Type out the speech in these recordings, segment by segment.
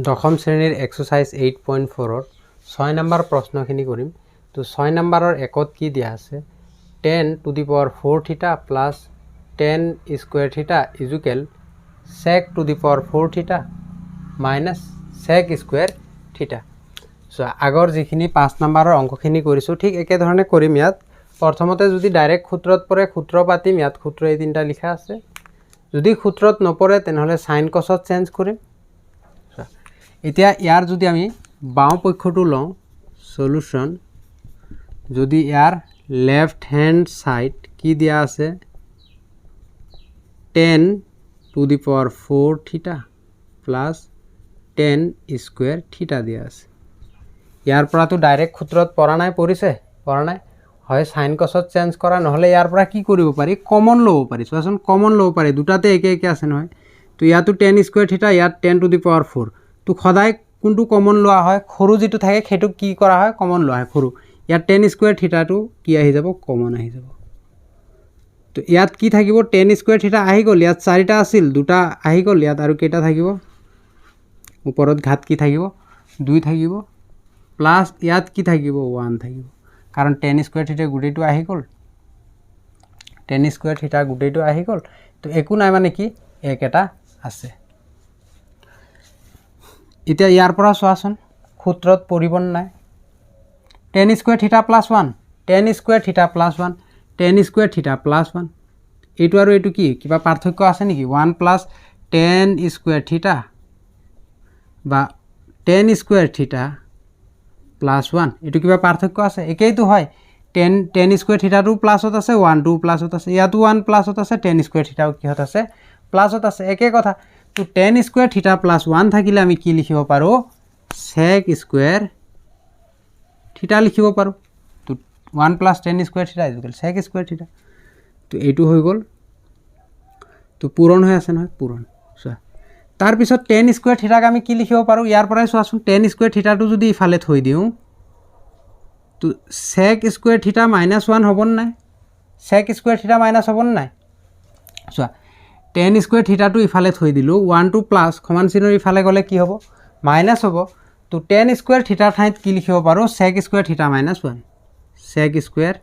দশম শ্ৰেণীৰ exercise 8.4 6 number প্ৰশ্নখিনি কৰিম। তো 6 নম্বৰৰ একত কি দিয়া আছে 10 to the power 4 theta plus 10 square theta is equal sec to the power 4 theta minus sec square theta। So আগৰ যিখিনি 5 নম্বৰৰ অংকখিনি কৰিছো ঠিক একে ধৰণে কৰিম। ইয়াত প্ৰথমতে যদি ডাইৰেক্ট সূত্ৰত পৰে সূত্ৰ পাতিম। ইয়াত সূত্ৰ এই তিনটা লিখা আছে। যদি সূত্ৰত নপৰে তেনেহলে সাইন কসত চেঞ্জ কৰিম। এতিয়া ইয়াৰ যদি আমি বাও পক্ষটো লওঁ সলিউশন যদি ইয়াৰ লেফট হ্যান্ড সাইড কি দিয়া আছে 10 to the power 4 theta plus 10 square theta দিয়া আছে। ইয়াৰ পৰা তো ডাইৰেক্ট সূত্ৰত পৰা নাই হয় সাইন কসত চেঞ্জ কৰা নহলে ইয়াৰ পৰা কি কৰিব পাৰি কমন ল'ব পাৰি। চোৱাচোন কমন ল'ব পাৰি দুটাতে একে একে আছে নহয়। তো ইয়াতো 10 স্কয়ার থিটা ইয়াত 10 to the power 4 তো সদায় কোনটো কমন লোৱা হয় খৰু যেটো থাকে সেইটো কি কৰা হয় কমন লোৱা হয় খৰু। ইয়াত 10 স্কয়ার থিটাটো কি আহি যাব কমন আহি যাব। তো ইয়াত কি থাকিব 10 স্কয়ার থিটা আহি গল। ইয়াত চাৰিটা আছিল দুটা আহি গল। ইয়াত আৰু কেইটা থাকিব ওপৰত ঘাত কি থাকিব 2 থাকিব প্লাস ইয়াত কি থাকিব 1 থাকিব কাৰণ 10 স্কয়ার থিটা গুটেটো আহি গল 10 স্কয়ার থিটা গুটেটো আহি গল। তো একো নাই মানে কি এক এটা আছে। এতিয়া ইয়াৰ পৰা চোৱাচোন সূত্ৰত পৰিবন নাই 10 স্কয়াৰ থিটা প্লাস 1 10 স্কয়াৰ থিটা প্লাস 1 10 স্কয়াৰ থিটা প্লাস 1 এইটো আৰু এইটো কি কিবা পাৰ্থক্য আছে নেকি 1 প্লাস 10 স্কয়াৰ থিটা বা 10 স্কয়াৰ থিটা প্লাস 1 এইটো কিবা পাৰ্থক্য আছে একেইটো হয় 10 স্কয়ার থিটাটো প্লাসত আছে 1 2 প্লাসত আছে ইয়াতো 1 প্লাসত আছে 10 স্কয়ার থিটাও কিহত আছে প্লাসত আছে একে কথা। তো 10 স্কয়ার থিটা প্লাস 1 থাকিলে আমি কি লিখিব পাৰো sec স্কয়াৰ থিটা লিখিব পাৰো। তো 1 প্লাস 10 স্কয়াৰ থিটা ইজ ইকুয়াল sec স্কয়াৰ থিটা। তো এইটো হৈ গল তো পূৰণ হৈ আছে নহয় পূৰণ। চোৱা তাৰ পিছত 10 স্কয়াৰ থিটাক আমি কি লিখিব পাৰো ইয়াৰ পৰাই চোৱাচোন 10 স্কয়ার থিটাটো যদি ইফালে থৈ দিও তো sec স্কয়ার থিটা মাইনাস 1 হ'ব নাই sec স্কয়ার থিটা মাইনাস হ'ব নাই। চোৱা 10 স্কয়াৰ থিটাটো ইফালে থৈ দিলো 1 টু প্লাস সমান চিনৰ ইফালে গলে কি হ'ব মাইনাস হ'ব। তো 10 স্কয়ার থিটাৰ ঠাইত কি লিখিব পাৰো sec স্কয়াৰ থিটা মাইনাস 1 sec স্কয়াৰ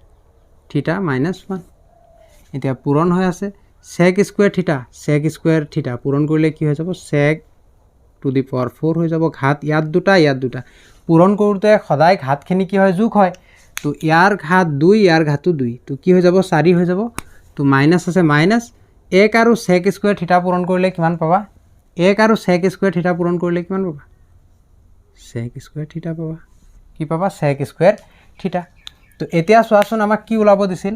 থিটা মাইনাস 1। এতিয়া পূৰণ হৈ আছে sec স্কয়াৰ থিটা পূৰণ কৰিলে কি হৈ যাব sec to the power 4 হৈ যাব ঘাত ইয়াত দুটা পূৰণ কৰোতে সদায় ঘাতখিনি কি হয় যোগ হয়। তো ইয়াৰ ঘাত 2 ইয়াৰ ঘাতটো 2 তো কি হৈ যাব 4 হৈ যাব। তো মাইনাস আছে মাইনাস 1 আৰু sec স্কয়াৰ থিটা পূৰণ কৰিলে কিমান পাবা 1 আৰু sec স্কয়াৰ থিটা পূৰণ কৰিলে কিমান পাবা sec স্কয়াৰ থিটা পাবা কি পাবা sec স্কয়াৰ থিটা। তো এতিয়া চোৱাচোন আমাক কি ওলাব দিছিল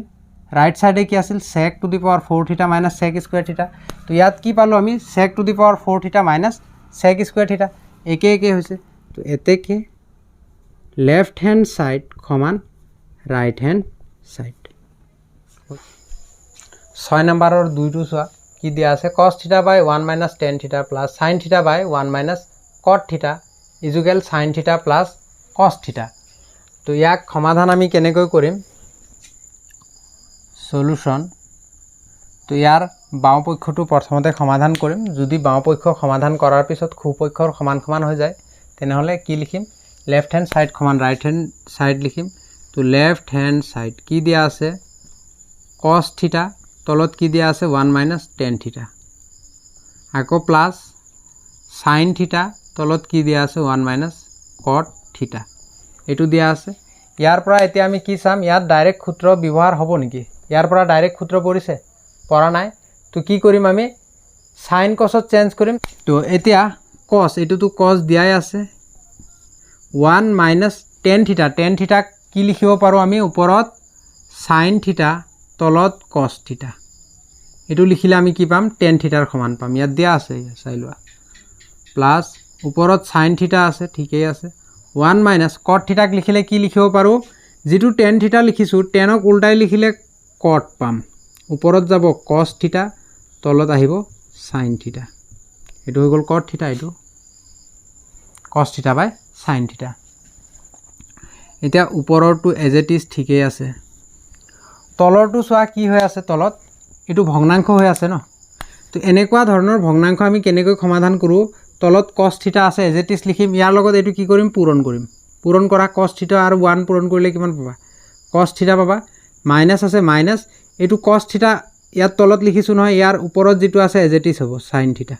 রাইট সাইডে কি আছিল sec to the power 4 theta minus sec square theta। তো ইয়াত কি পালো আমি sec to the power 4 theta minus sec square theta একে একে হৈছে। তো এতেকে লেফট হ্যান্ড সাইড সমান রাইট হ্যান্ড সাইড। 6 নম্বৰৰ দুইটো চোৱা কি দিয়া আছে cos theta by 1 minus tan theta plus sin theta by 1 minus cot theta is equal sin theta plus cos theta। তো ইয়াক সমাধান আমি কেনেকৈ কৰিম সলিউশন। তো ইয়াৰ বাও পক্ষটো প্ৰথমতে সমাধান কৰিম। যদি বাও পক্ষ সমাধান কৰাৰ পিছত খু পক্ষৰ সমান সমান হৈ যায় তেনেহলে কি লিখিম লেফট হ্যান্ড সাইড সমান রাইট হ্যান্ড সাইড লিখিম। তো লেফট হ্যান্ড সাইড কি দিয়া আছে cos থিটা তলত কি দিয়া আছে 1 minus tan থিটা আকৌ প্লাস sin থিটা তলত কি দিয়া আছে 1 minus cot থিটা এটো দিয়া আছে। ইয়াৰ পৰা এতিয়া আমি কি চাম ইয়াত ডাইৰেক্ট সূত্ৰ ব্যৱহাৰ হ'ব নেকি ইয়াৰ পৰা ডাইৰেক্ট সূত্ৰ পৰিছে পৰা নাই। তো কি কৰিম আমি sin cosত চেঞ্জ কৰিম। তো এতিয়া cos এটোটো cos দিয়াই আছে 1 minus tan থিটা কি লিখিব পাৰো আমি ওপৰত sin থিটা তলত cos থিটা এটো লিখিলে আমি কি পাম tan থিটাৰ সমান পাম ইয়াত দিয়া আছে চাই লোৱা প্লাস ওপৰত sin থিটা আছে ঠিকই আছে 1 minus cot থিটাক লিখিলে কি লিখিব পাৰো যেটো tan থিটা লিখিছো tanক উল্টাই লিখিলে cot পাম ওপৰত যাব cos থিটা তলত আহিব sin থিটা এটো হৈ গল cot থিটা এটো cos থিটা বাই sin থিটা। এতিয়া ওপৰৰটো এজ ইট ইজ ঠিকই আছে তলৰটো চোৱা কি হৈ আছে তলত এটো ভগ্নাংশ হৈ আছে ন। তো এনেকুৱা ধৰণৰ ভগ্নাংশ আমি কেনেকৈ সমাধান কৰো তলত cos থিটা আছে এজ ইট ইজ লিখিম ইয়াৰ লগত এইটো কি কৰিম পূৰণ কৰিম পূৰণ কৰা cos থিটা আৰু 1 পূৰণ কৰিলে কিমান পাবা cos থিটা পাবা মাইনাস আছে মাইনাস এইটো cos থিটা ইয়াত তলত লিখিছো নহয় ইয়াৰ ওপৰত যেটো আছে এজ ইট ইজ হ'ব sin থিটা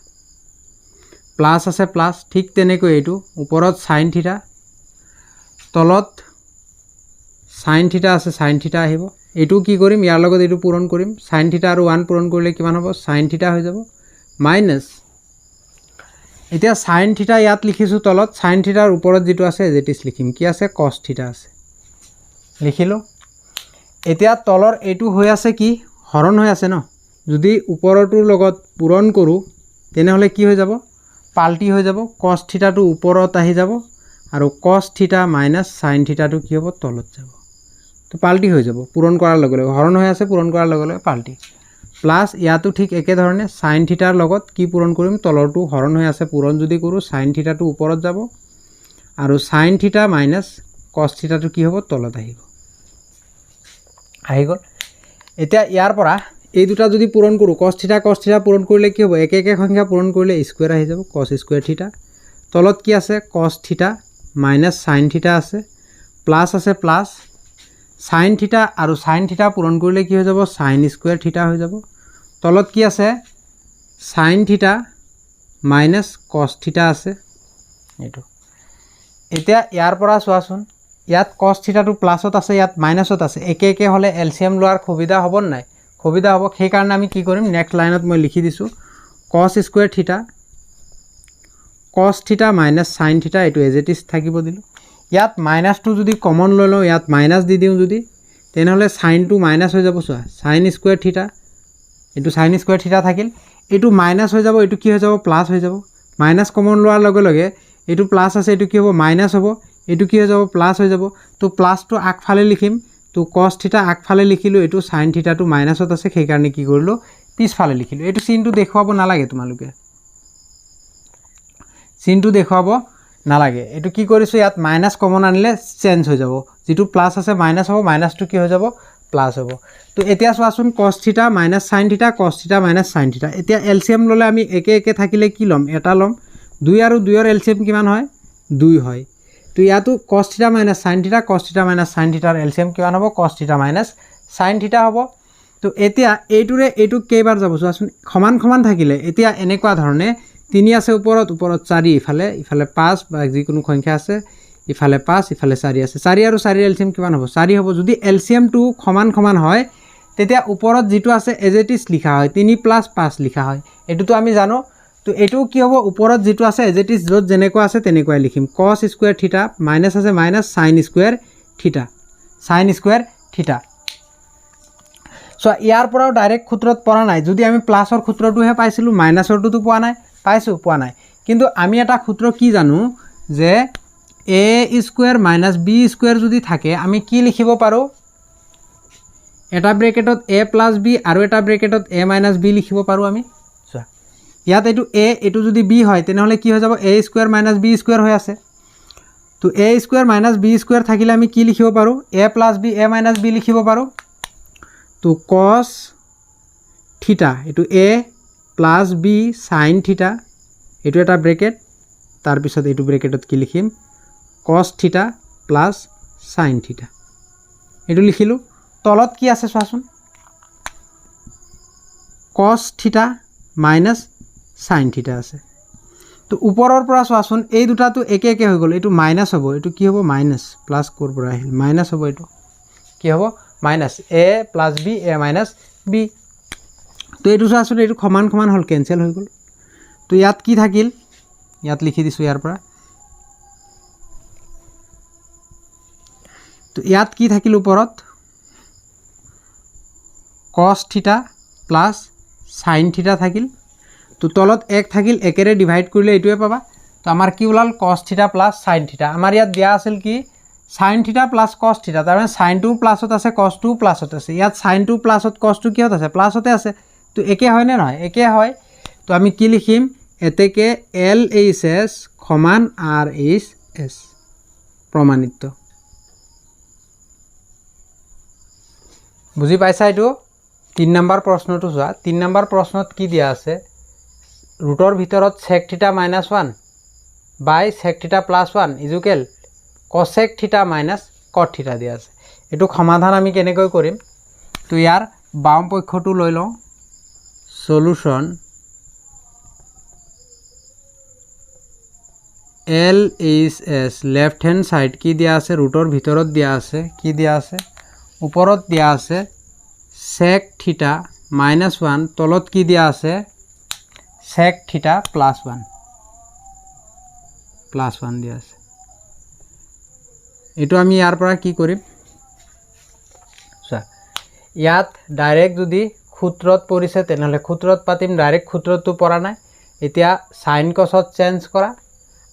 প্লাস আছে প্লাস ঠিক তেনেকৈ এইটো ওপৰত sin থিটা তলত sin থিটা আছে sin থিটা আহিব এইটো কি কৰিম ইয়াৰ লগত এইটো পূৰণ কৰিম sin থিটা আৰু 1 পূৰণ কৰিলে কিমান হ'ব sin থিটা হৈ যাব মাইনাস এতিয়া sin থিটা ইয়াত লিখিছো তলত sin থিটাৰ ওপৰত যেটো আছে এজ ইট ইজ লিখিম কি আছে cos থিটা আছে লিখিলো এতিয়া তলৰ এইটো হৈ আছে কি হৰণ হৈ আছে ন যদি ওপৰটোৰ লগত পূৰণ কৰো তেনেহলে কি হৈ যাব পাল্টি হৈ যাব cos থিটাটো ওপৰত আহি যাব আৰু cos থিটা মাইনাস sin থিটাটো কি হ'ব তলত যাব তো পাল্টি হৈ যাব পূৰণ কৰাৰ লগে লগে হৰণ হৈ আছে পূৰণ কৰাৰ লগে লগে পাল্টি প্লাস ইয়াতো ঠিক একে ধৰণে sin থিটাৰ লগত কি পূৰণ কৰিম তলৰটো হৰণ হৈ আছে পূৰণ যদি কৰো sin থিটাটো ওপৰত যাব আৰু sin থিটা মাইনাস cos থিটাটো কি হ'ব তলত আহিব আহি গল এতিয়া ইয়াৰ পৰা এই দুটা যদি পূৰণ কৰো cos থিটা পূৰণ কৰিলে কি হ'ব এক এক সংখ্যা পূৰণ কৰিলে স্কয়াৰ আহি যাব cos স্কয়াৰ থিটা তলত কি আছে cos থিটা মাইনাস sin থিটা আছে প্লাস আছে প্লাস sin থিটা আৰু sin থিটা পূৰণ কৰিলে কি হৈ যাব sin স্কয়াৰ থিটা হৈ যাব তলত কি আছে sin থিটা মাইনাস cos থিটা আছে এটো এতিয়া ইয়াৰ পৰা চোৱাচোন ইয়াত cos থিটাটো প্লাসত আছে ইয়াত মাইনাসত আছে একে একে হলে এলসিএম লোৱাৰ সুবিধা হ'ব নাই সুবিধা হ'ব সেই কাৰণে আমি কি কৰিম নেক্সট লাইনত মই লিখি দিছো cos স্কয়াৰ থিটা cos থিটা মাইনাস sin থিটা এটো এজ ইট ইজ থাকিব দিলো ইয়াত মাইনাসটো যদি কমন লৈ লও ইয়াত মাইনাস দি দিও যদি তেনেহলে sin টো মাইনাস হৈ যাব চোৱা sin স্কয়াৰ থিটা এটো sin স্কয়াৰ থিটা থাকিল এটো মাইনাস হৈ যাব এটো কি হৈ যাব প্লাস হৈ যাব মাইনাস কমন লোৱাৰ লগে লগে এটো প্লাস আছে এটো কি হ'ব মাইনাস হ'ব এটো কি হৈ যাব প্লাস হৈ যাব তো প্লাসটো আগফালে লিখিম তো cos থিটা আগফালে লিখিলো এটো sin থিটাটো মাইনাসত আছে সেই কাৰণে কি কৰিলো পিছফালে লিখিলো এটো চিনটো দেখুৱাব নালাগে তোমালোকে চিনটো দেখুৱাব নালাগে এটো কি কৰিছো ইয়াত মাইনাস কমন আনিলে চেঞ্জ হৈ যাব যেটো প্লাস আছে মাইনাস হ'ব মাইনাসটো কি হৈ যাব প্লাস হ'ব তো এতিয়া চোৱাচোন cos থিটা মাইনাস sin থিটা cos থিটা মাইনাস sin থিটা এতিয়া এলসিএম ললে আমি একে একে থাকিলে কি লম এটা লম 2 আৰু 2 ৰ এলসিএম কিমান হয় 2 হয় তো ইয়াতো cos থিটা মাইনাস sin থিটা cos থিটা মাইনাস sin থিটাৰ এলসিএম কিমান হ'ব cos থিটা মাইনাস sin থিটা হ'ব তো এতিয়া এইটোৰে এইটো কেইবাৰ যাব চোৱাচোন সমান সমান থাকিলে এতিয়া এনেকুৱা ধৰণে 3 আছে ওপৰত 4 ইফালে 5 বা যিকোনো সংখ্যা আছে ইফালে 5 ইফালে 4 আছে 4 আৰু 4 এলসিএম কিমান হ'ব 4 হ'ব যদি এলসিএম টো সমান সমান হয় তেতিয়া ওপৰত যেটো আছে এজ ইট ইজ লিখা হয় 3 + 5 লিখা হয় এটোটো আমি জানো তো এটো কি হ'ব ওপৰত যেটো আছে এজ ইট ইজ যত জেনেকুৱা আছে তেনেকুৱাই লিখিম cos স্কয়াৰ থিটা মাইনাস আছে মাইনাস sin স্কয়াৰ থিটা সো ইয়াৰ পৰাও ডাইৰেক্ট সূত্ৰত পৰা নাই যদি আমি প্লাসৰ সূত্ৰটোহে পাইছিলো মাইনাসৰটো পোৱা নাই পোৱা নাই কিন্তু আমি এটা সূত্ৰ কি জানো যে a square minus b square যদি থাকে আমি কি লিখিব পাৰো এটা ব্ৰেকেটত a + b আৰু এটা ব্ৰেকেটত a - b লিখিব পাৰো আমি চোৱা ইয়াত এটো a এটো যদি b হয় তেনেহলে কি হৈ যাব a square minus b square হৈ আছে তো a square minus b square থাকিলে আমি কি লিখিব পাৰো a + b a - b লিখিব পাৰো তো cos থিটা এটো a + b sin থিটা এটো এটা ব্ৰেকেট তাৰ পিছত এটো ব্ৰেকেটত কি লিখিম cos থিটা + sin থিটা এটো লিখিলো তলত কি আছে চোৱাচোন cos থিটা মাইনাস sin থিটা আছে তো ওপৰৰ পৰা চোৱাচোন এই দুটাটো একে একে হৈ গল এটো মাইনাস হ'ব এটো কি হ'ব মাইনাস প্লাস কৰ পৰা আহিল মাইনাস হ'ব এটো কি হ'ব minus a + b a - b তো এটো চোৱাচোন এটো সমান সমান হল কেনসেল হৈ গল তো ইয়াত কি থাকিল ইয়াত লিখি দিছো ইয়াৰ পৰা তো ইয়াত কি থাকিল ওপৰত cos থিটা + sin থিটা থাকিল তো তলত 1 থাকিল একেৰে ডিভাইড কৰিলে এটোৱে পাবা তো আমাৰ কি ওলাল cos থিটা + sin থিটা আমাৰ ইয়াত দিয়া আছিল কি sin থিটা + cos থিটা তাৰ মানে sin টো প্লাসত আছে cos টো প্লাসত আছে ইয়াত sin টো প্লাসত cos টো কিহত আছে প্লাসতে আছে তো একে হয় নে নহয় একে হয় তো আমি কি লিখিম এতেকে LHS সমান RHS প্ৰমাণিত বুজি পাইছা এটো 3 নম্বৰ প্ৰশ্নটো চোৱা 3 নম্বৰ প্ৰশ্নত কি দিয়া আছে ৰুটৰ ভিতৰত sec থিটা মাইনাছ 1 বাই sec থিটা প্লাছ 1 ইজুকেল cosec থিটা মাইনাছ cot থিটা দিয়া আছে। এইটো সমাধান আমি কেনেকৈ কৰিম? তো ইয়াৰ বাম পক্ষটো লৈ লওঁ solution LHS left hand side কি দিয়া আছে ৰুটৰ ভিতৰত দিয়া আছে কি দিয়া আছে ওপৰত দিয়া আছে sec থিটা মাইনাছ 1 তলত কি দিয়া আছে sec থিটা প্লাছ 1 দিয়া আছে। এটো আমি ইয়াৰ পৰা কি কৰিম ইয়াত ডাইৰেক্ট যদি সূত্ৰত পৰিছে তেনেহলে সূত্ৰত পাতিম ডাইৰেক্ট সূত্ৰটো পৰা নাই এতিয়া sin cosত চেঞ্জ কৰা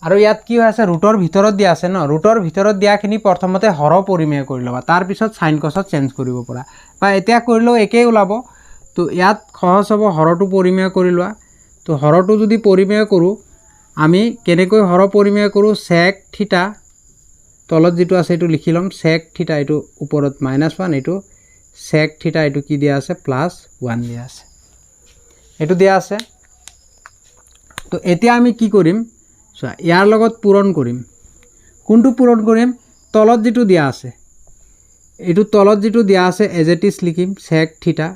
আৰু ইয়াত কি হৈ আছে ৰুটৰ ভিতৰত দিয়া আছে ন ৰুটৰ ভিতৰত দিয়াখিনি প্ৰথমতে হৰ পৰিমেয় কৰি লবা তাৰ পিছত sin cosত চেঞ্জ কৰিব পৰা বা এতিয়া কৰিলেও একেই ওলাব। তো ইয়াত সহজ হ'ব হৰটো পৰিমেয় কৰি লোৱা। তো হৰটো যদি পৰিমেয় কৰো আমি কেনেকৈ হৰ পৰিমেয় কৰো sec থিটা তলত যেটো আছে এটো লিখি লম sec থিটা এটো ওপৰত -1 এটো sec থিটা এটো কি দিয়া আছে +1 দিয়া আছে এটো দিয়া আছে। তো এতিয়া আমি কি কৰিম ইয়াৰ লগত পূৰণ কৰিম কোনটো পূৰণ কৰিম তলত যেটো দিয়া আছে এটো তলত যেটো দিয়া আছে এজ ইট ইজ লিখিম sec থিটা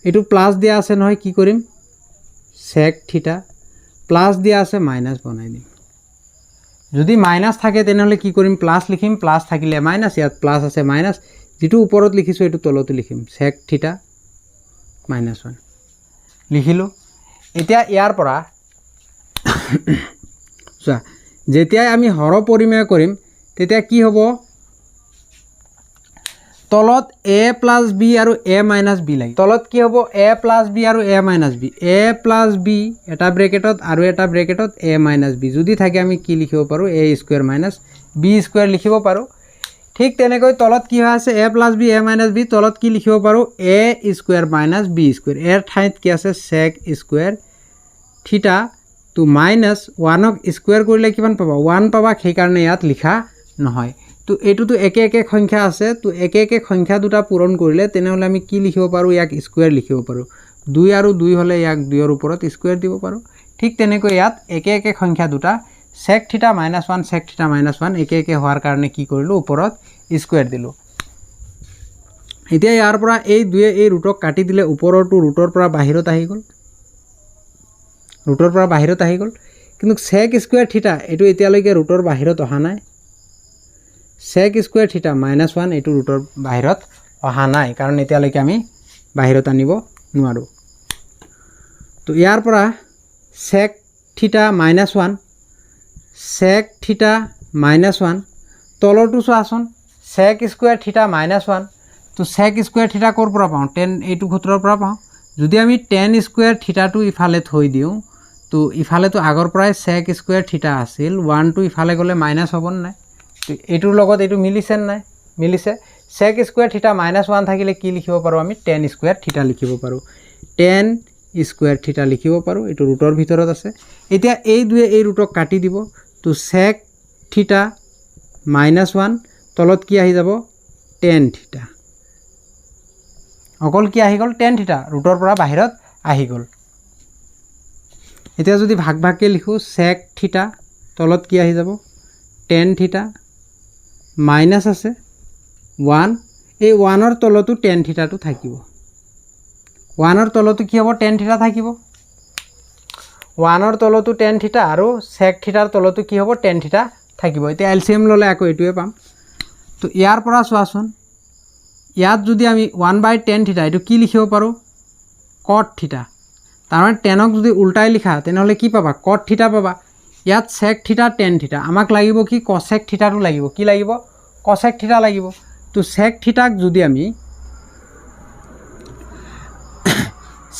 এটো প্লাস দিয়া আছে নহয় কি কৰিম sec থিটা প্লাস দিয়া আছে মাইনাস বনাই দিম যদি মাইনাস থাকে তেনেহলে কি কৰিম প্লাস লিখিম প্লাস থাকিলে মাইনাস ইয়াত প্লাস আছে মাইনাস যেটো ওপৰত লিখিছো এটো তলতো লিখিম sec থিটা -1 লিখিলো। এতিয়া ইয়াৰ পৰা যেতিয়া আমি হৰ পৰিমেয় কৰিম তেতিয়া কি হ'ব তলত a + b আৰু a - b লাগে তলত কি হ'ব a + b আৰু a - b a + b এটা ব্ৰেকেটত আৰু এটা ব্ৰেকেটত a - b যদি থাকে আমি কি লিখিব পাৰো a² - b² লিখিব পাৰো। ঠিক তেনেকৈ তলত কি হৈ আছে a + b a - b তলত কি লিখিব পাৰো a² - b² এৰ ঠাইত কি আছে sec² থিটা তো -1ক স্কয়াৰ কৰিলে কিমান পাবা 1 পাবা সেই কাৰণে ইয়াত লিখা নহয়। তো এটোতো একে একে সংখ্যা আছে তো একে একে সংখ্যা দুটা পূৰণ কৰিলে তেনেহলে আমি কি লিখিব পাৰো ইয়াক স্কয়াৰ লিখিব পাৰো 2 আৰু 2 হলে ইয়াক 2 এৰ ওপৰত স্কয়াৰ দিব পাৰো। ঠিক তেনেকৈ ইয়াত একে একে সংখ্যা দুটা sec থিটা -1 sec থিটা -1 একে একে হোৱাৰ কাৰণে কি কৰিলো ওপৰত স্কয়াৰ দিলো। এতিয়া ইয়াৰ পৰা এই দুয়ে এই ৰুটক কাটি দিলে ওপৰটো ৰুটৰ পৰা বাহিৰত আহি গল কিন্তু sec² থিটা এটো এতিয়ালৈকে ৰুটৰ বাহিৰত অহা নাই sec² থিটা -1 এটো ৰুটৰ বাহিৰত অহা নাই কাৰণ এতিয়ালৈকে আমি বাহিৰত আনিব নোৱাৰো। তো ইয়াৰ পৰা sec থিটা -1 sec থিটা -1 তলৰটো চোৱাচোন sec² থিটা -1 তো sec² থিটা কৰ পৰা পাওঁ tan এইটো সূত্ৰৰ পৰা পাওঁ যদি আমি tan² থিটাটো ইফালে থৈ দিও তো ইফালে তো আগৰ পৰাই sec² থিটা আছিল 1 টো ইফালে গলে মাইনাস হ'ব নাই তো এটোৰ লগত এটো মিলিছে নাই মিলিছে sec² থিটা -1 থাকিলে কি লিখিব পাৰো আমি tan² থিটা লিখিব পাৰো tan² থিটা লিখিব পাৰো এটো ৰুটৰ ভিতৰত আছে। এতিয়া এই দুয়ে এই ৰুটক কাটি দিব তো sec থিটা -1 তলত কি আহি যাব tan থিটা অকল কি আহি গল tan থিটা ৰুটৰ পৰা বাহিৰত আহি গল। এতিয়া যদি ভাগ ভাগকে লিখো sec থিটা তলত কি আহি যাব tan থিটা মাইনাস আছে 1 এই 1 ৰ তলতো tan থিটাটো থাকিব 1 ৰ তলতো কি হ'ব tan থিটা থাকিব 1 ৰ তলতো tan থিটা আৰু sec থিটাৰ তলতো কি হ'ব tan থিটা থাকিব। এতিয়া এলসিএম ললে আকৌ এটোৱে পাম। তো ইয়াৰ পৰা চোৱাচোন ইয়াত যদি আমি 1/tan থিটা এটো কি লিখিব পাৰো cot থিটা তাৰমানে tanক যদি উল্টাই লিখা তেনেহলে কি পাবা cot থিটা পাবা ইয়াত sec থিটা tan থিটা আমাক লাগিব কি cosec থিটাটো লাগিব কি লাগিব cosec থিটা লাগিব। তো sec থিটাক যদি আমি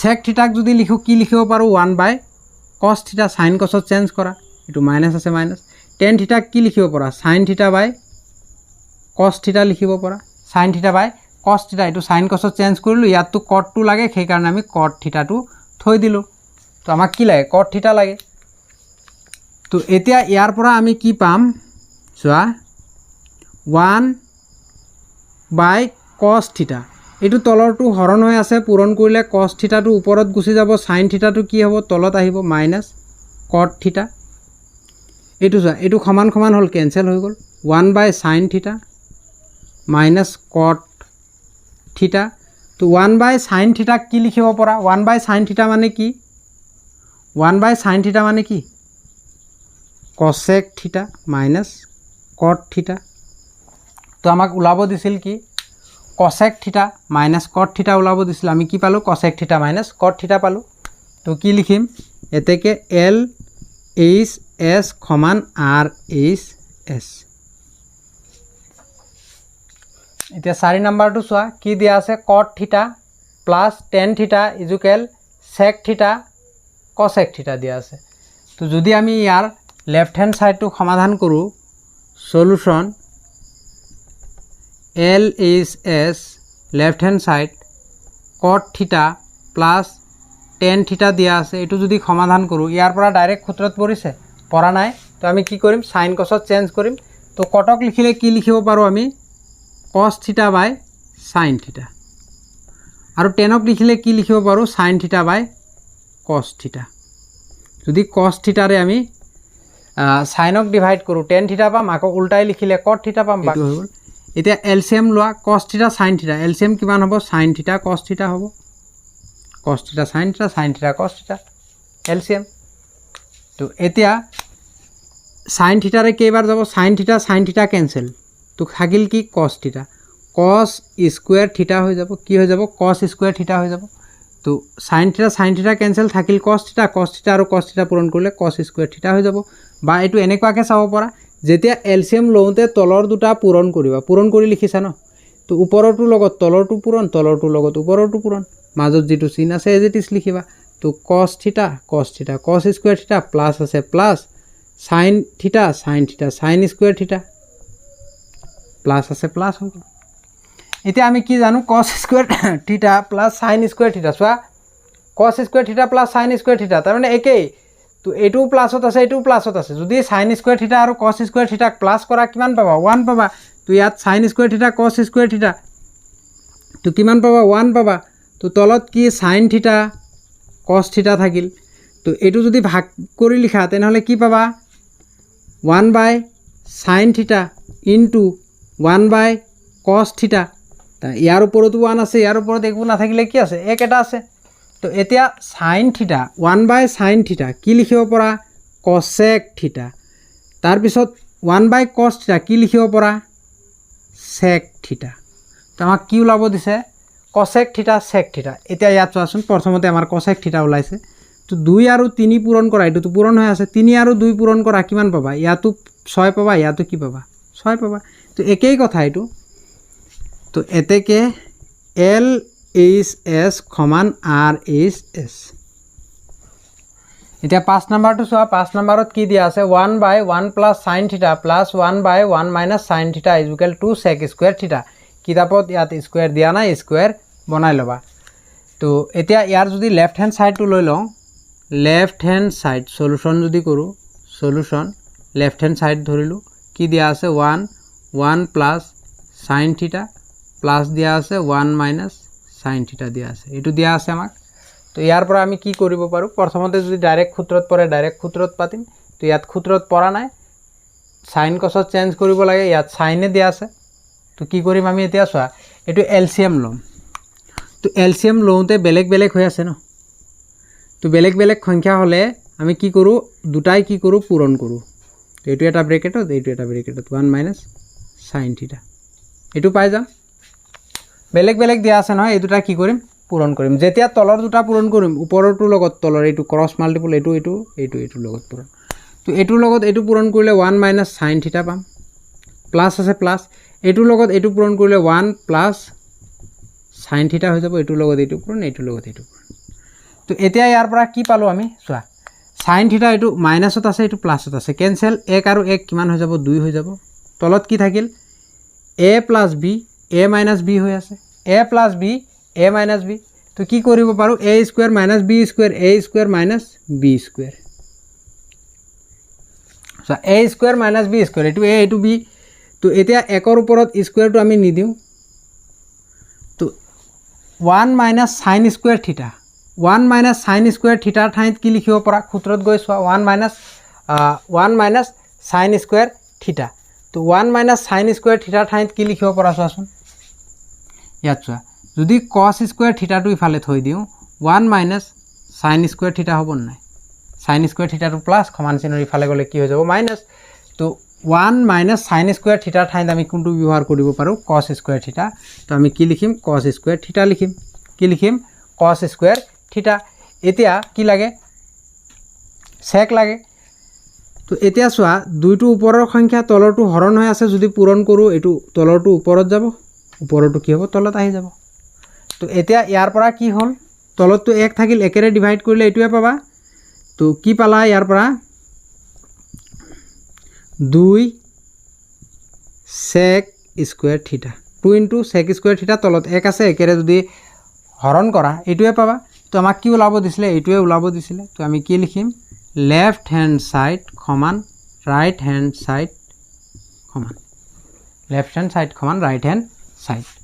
sec থিটাক যদি লিখো কি লিখিব পাৰো 1/cos থিটা sin cosত চেঞ্জ কৰা এটো মাইনাস আছে মাইনাস tan থিটাক কি লিখিব পাৰা sin থিটা/cos থিটা লিখিব পাৰা sin থিটা/cos থিটা এটো sin cosত চেঞ্জ কৰিলো ইয়াত তো cot টো লাগে সেই কাৰণে আমি cot থিটাটো থৈ দিলো। তো আমাক কি লাগে cot থিটা লাগে। তো এতিয়া ইয়াৰ পৰা আমি কি পাম চোৱা 1/cos থিটা এইটো তলৰটো হৰণ হৈ আছে পূৰণ কৰিলে কস থিটাটো ওপৰত গুচি যাব সাইন থিটাটো কি হ'ব তলত আহিব মাইনাছ কট থিটা এইটো চোৱা এইটো সমান সমান হ'ল কেনসেল হৈ গ'ল 1/sin থিটা মাইনাছ কট থিটা তো 1/sin থিটা কি লিখিব পৰা 1/sin থিটা মানে কি 1/sin থিটা মানে কি cosec থিটা মাইনাছ কট থিটা তো আমাক ওলাব দিছিল কি cosec থিটা মাইনাছ কট থিটা ওলাব দিছিল আমি কি পালো cosec থিটা মাইনাছ কট থিটা পালো তো কি লিখিম এতেকে L H S সমান R H S এতিয়া 4 নম্বৰটো চোৱা কি দিয়া আছে cot থিটা প্লাস tan থিটা ইকুয়াল sec থিটা cosec থিটা দিয়া আছে তো যদি আমি ইয়াৰ লেফট হ্যান্ড সাইডটো সমাধান কৰো solution L H S left hand side cot থিটা প্লাস tan থিটা দিয়া আছে এটো যদি সমাধান কৰো ইয়াৰ পৰা ডাইৰেক্ট সূত্ৰত পৰিছে পৰা নাই তো আমি কি কৰিম sin cosত চেঞ্জ কৰিম তো কটক লিখিলে কি লিখিব পাৰো আমি cos থিটা বাই sin থিটা আৰু tanক লিখিলে কি লিখিব পাৰো sin থিটা বাই cos থিটা যদি cos থিটাৰে আমি sinক ডিভাইড কৰো tan থিটা পাম আকৌ উল্টাই লিখিলে cot থিটা পাম বাকি হৈ গল এতিয়া এলসিএম লোৱা cos থিটা sin থিটা এলসিএম কিমান হ'ব sin থিটা cos থিটা হ'ব cos থিটা sin থিটা cos থিটা এলসিএম তো এতিয়া sin থিটাৰে কেইবাৰ যাব sin থিটা ক্যান্সেল তো থাকিল কি cos থিটা cos স্কয়ার থিটা হৈ যাব কি হৈ যাব cos স্কয়ার থিটা হৈ যাব তো sin থিটা ক্যান্সেল থাকিল cos থিটা আৰু cos থিটা পূৰণ কৰিলে cos স্কয়াৰ থিটা হৈ যাব বা এটো এনেকুৱাকে চাব পৰা যেতিয়া এলসিএম লওঁতে তলৰ দুটা পূৰণ কৰিবা পূৰণ কৰি লিখিছা ন তো ওপৰৰটো লগত তলৰটো পূৰণ তলৰটো লগত ওপৰৰটো পূৰণ মাজত যেটো চিন আছে এজ ইট ইজ লিখিবা তো cos থিটা cos স্কয়ার থিটা প্লাস আছে প্লাস sin থিটা sin স্কয়ার থিটা প্লাস আছে প্লাস হ'ব এতিয়া আমি কি জানো cos স্কয়ার থিটা প্লাস sin স্কয়ার থিটা সোয়া cos স্কয়ার থিটা প্লাস sin স্কয়ার থিটা তাৰ মানে একেই তো এটো প্লাসত আছে এটো প্লাসত আছে যদি sin স্কয়ার থিটা আৰু cos স্কয়াৰ থিটা প্লাস কৰা কিমান পাবা 1 পাবা তো ইয়াত sin স্কয়ার থিটা cos স্কয়ার থিটা তো কিমান পাবা 1 পাবা তো তলত কি sin থিটা cos থিটা থাকিল তো এটো যদি ভাগ কৰি লিখা তেনহলে কি পাবা 1/sin থিটা ইনটু 1/cos থিটা তা ইয়াৰ ওপৰতো 1 আছে ইয়াৰ ওপৰত একো না থাকিলে কি আছে এক এটা আছে তো এতিয়া sin থিটা 1/sin থিটা কি লিখিব পৰা cosec থিটা তাৰ পিছত 1/cos থিটা কি লিখিব পৰা sec থিটা তো আমাক কি ওলাব দিছে cosec থিটা sec থিটা এতিয়া ইয়াত চোৱাচোন প্ৰথমতে আমাৰ cosec থিটা ওলাইছে তো 2 আৰু 3 পূৰণ কৰা এটো পূৰণ হৈ আছে 3 আৰু 2 পূৰণ কৰা কিমান পাবা ইয়াতো 6 পাবা ইয়াতো কি পাবা 6 পাবা তো একেই কথা এটো তো এতেকে L H S সমান R H S এতিয়া 5 নম্বৰটো চোৱা 5 নম্বৰত কি দিয়া আছে 1/1 + sin থিটা প্লাস 1/1 - sin থিটা = 2 sec স্কয়ার থিটা কিতাপত ইয়াত স্কয়ার দিয়া নাই স্কয়ার বনাই লবা তো এতিয়া ইয়াৰ যদি লেফট হ্যান্ড সাইডটো লৈ লওঁ লেফট হ্যান্ড সাইড সলিউশন যদি কৰো সলিউশন লেফট হ্যান্ড সাইড ধৰিলো কি দিয়া আছে 1 + sin থিটা প্লাস দিয়া আছে 1 - sin থিটা দিয়া আছে এটো দিয়া আছে আমাক তো ইয়াৰ পৰা আমি কি কৰিব পাৰো প্ৰথমতে যদি ডাইৰেক্ট সূত্ৰত পৰে ডাইৰেক্ট সূত্ৰত পাতিম তো ইয়াত সূত্ৰত পৰা নাই sin cosত চেঞ্জ কৰিব লাগে ইয়াত sin এ দিয়া আছে তো কি কৰিম আমি এতিয়া চোৱা এটো এলসিএম লম তো এলসিএম লওঁতে বেলেগ বেলেগ হৈ আছে ন তো বেলেগ বেলেগ সংখ্যা হলে আমি কি কৰো দুটাই কি কৰো পূৰণ কৰো তো এটো এটা ব্ৰেকেটত এটো এটা ব্ৰেকেটত 1 - sin থিটা এটো পাই যাম বেলেগ বেলেগ দিয়া আছে নহয় এই দুটা কি কৰিম পূৰণ কৰিম যেতিয়া তলৰ দুটা পূৰণ কৰিম ওপৰৰটো লগত তলৰ এটো ক্ৰস মাল্টিপল এটো লগত পূৰণ তো এটোৰ লগত এটো পূৰণ কৰিলে 1 - sin থিটা পাম প্লাস আছে প্লাস এটোৰ লগত এটো পূৰণ কৰিলে 1 + sin থিটা হৈ যাব এটোৰ লগত এটো পূৰণ এটোৰ লগত এটো পূৰণ তো এতিয়া ইয়াৰ পৰা কি পালো আমি চোৱা sin থিটা এটো মাইনাসত আছে এটো প্লাসত আছে ক্যান্সেল 1 আৰু 1 কিমান হৈ যাব 2 হৈ যাব তলত কি থাকিল a + b a - b হৈ আছে a + b a - b তো কি কৰিব পাৰো a² - b² a² - b² so a² - b² এটো a এটো b তো এতিয়া 1 ৰ ওপৰত স্কয়াৰটো আমি নি দিও তো 1 মাইনাছ সাইন স্কুৱেৰ থিটা 1 মাইনাছ সাইন স্কুৱেৰ থিটাৰ ঠাইত কি লিখিব পৰা সূত্ৰত গৈ চোৱা 1 মাইনাছ সাইন স্কুৱেৰ থিটা তো 1 মাইনাছ সাইন স্কুৱেৰ থিটাৰ ঠাইত কি লিখিব পৰা চোৱাচোন ইয়াত চোৱা যদি cos স্কুৱেৰ থিটাটো ইফালে থৈ দিওঁ 1 মাইনাছ সাইন স্কুৱেৰ থিটা হ'ব নাই সাইন স্কুৱেৰ থিটাটো প্লাছ সমান চিহ্নৰ ইফালে গ'লে কি হৈ যাব মাইনাছ তো 1 মাইনাছ সাইন স্কুৱেৰ থিটাৰ ঠাইত আমি কোনটো ব্যৱহাৰ কৰিব পাৰোঁ cos স্কুৱেৰ থিটা তো আমি কি লিখিম cos স্কুৱেৰ থিটা লিখিম কি লিখিম cos স্কুৱেৰ থিটা এতিয়া কি লাগে sec লাগে তো এতিয়া চোৱা দুইটো ওপৰৰ সংখ্যা তলৰটো হৰণ হৈ আছে যদি পূৰণ কৰোঁ এটো তলৰটো ওপৰত যাব ওপৰটো কি হ'ব তলত আহি যাব তো এতিয়া ইয়াৰ পৰা কি হ'ল তলতটো 1 থাকিল একেৰে ডিভাইড কৰিলে এটোৱে পাবা তো কি পালা ইয়াৰ পৰা 2 sec স্কুৱেৰ থিটা 2 * sec স্কুৱেৰ থিটা তলত 1 আছে একেৰে যদি হৰণ কৰা এটোৱে পাবা তো আমাক কি ওলাব দিছিলে এটোৱে ওলাব দিছিলে তো আমি কি লিখিম লেফট হ্যান্ড সাইড সমান রাইট হ্যান্ড সাইড সমান লেফট হ্যান্ড সাইড সমান রাইট হ্যান্ড সাইড